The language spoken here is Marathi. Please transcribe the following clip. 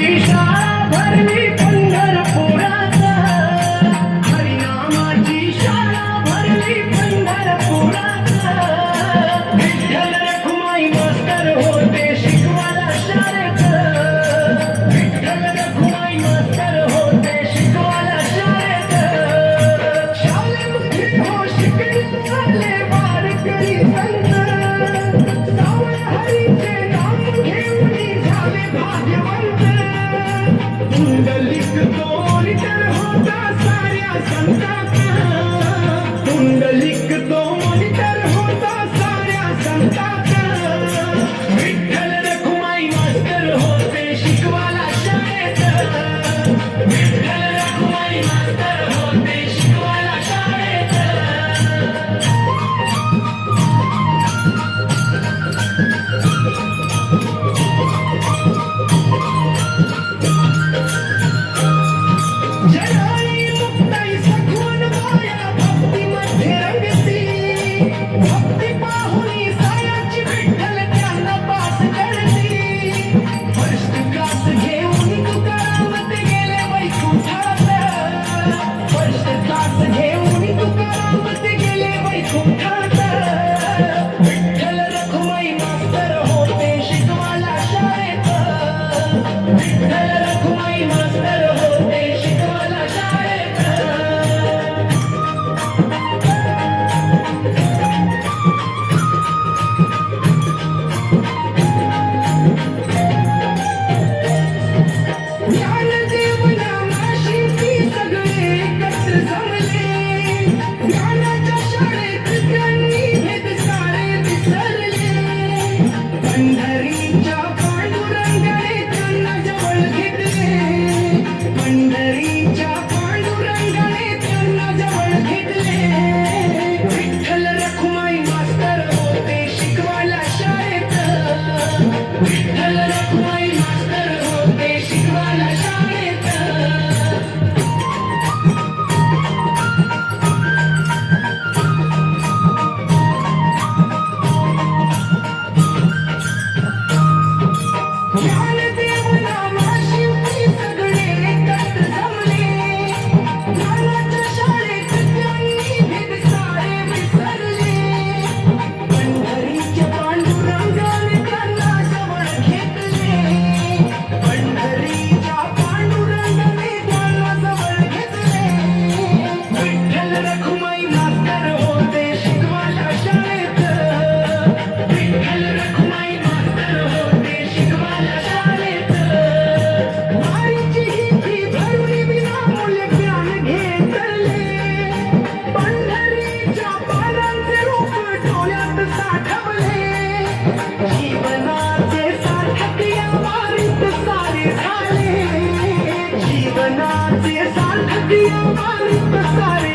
नामाची शाळा भरली पंढरपुरात, हरिनामाची शाळा भरली पंढरपुरात. विठ्ठल रखुमाई मास्तर होते शिकवायला शाळेत, विठ्ठल रखुमाई मास्तर होते शिकवायला शाळेत. शाळेमध्ये हो शिकले झाले वारकरी संत, सावळ हरीचे नाम घेऊन झाले भाग्यवंत. पुंडलिक तो नितर होता साऱ्या संतांचा, पुंडलिक तो नितर होता साऱ्या संतांचा. विठ्ठल रखुमाई मास्तर होते शिकवायला शाळेत, विठ्ठल रखुमाई मास्तर होते शिकवायला शाळेत. जनाई मुक्ताई सखून माया भक्तीमध्ये रंगती, भक्ती पाहुणी सायाची विठ्ठल त्यांना पास करती. फर्स्ट क्लास घेऊन तुकाराम ते गेले वैकुंठात, फर्स्ट क्लास घेऊन तुकाराम ते गेले वैकुंठात. विठ्ठल रखुमाई मास्तर होते शिकवायला शाळेत, विठ्ठल रखुमाई मास्तर होते शिकवायला शाळेत. ज्ञानदेव नामाशी ती सगळे एकत्र जमले, ज्ञानाच्या शाळेत त्यांनी भेद सारे विसरले. पंढरीच्या पांडुरंगाने त्यांना जवळ घेतले, पंढरीच्या पांडुरंगाने त्यांना जवळ घेतले. विठ्ठल रखुमाई मास्तर होते शिकवायला शाळेत, विठ्ठल रखुमाई मास्तर होते शिकवायला शाळेत. ज्ञानदेव नामाशी ती सगळे एकत्र जमले, ज्ञानाच्या शाळेत त्यांनी भेद सारे विसरले. पंढरीच्या पांडुरंगाने त्यांना जवळ घेतले, पंढरीच्या पांडुरंगाने त्यांना जवळ घेतले. विठ्ठल रखुमाई मास्तर होते शिकवायला शाळेत, विठ्ठल रखुमाई मास्तर होते शिकवायला शाळेत. वारीची ही फी भरून विनामूल्य ज्ञान घेतले, पंढरीच्या पानांचे रूप डोळ्यात साठवले. जीवनाचे सार्थक या वारीत सारे झाले, जीवनाचे सार्थक या वारीत सारे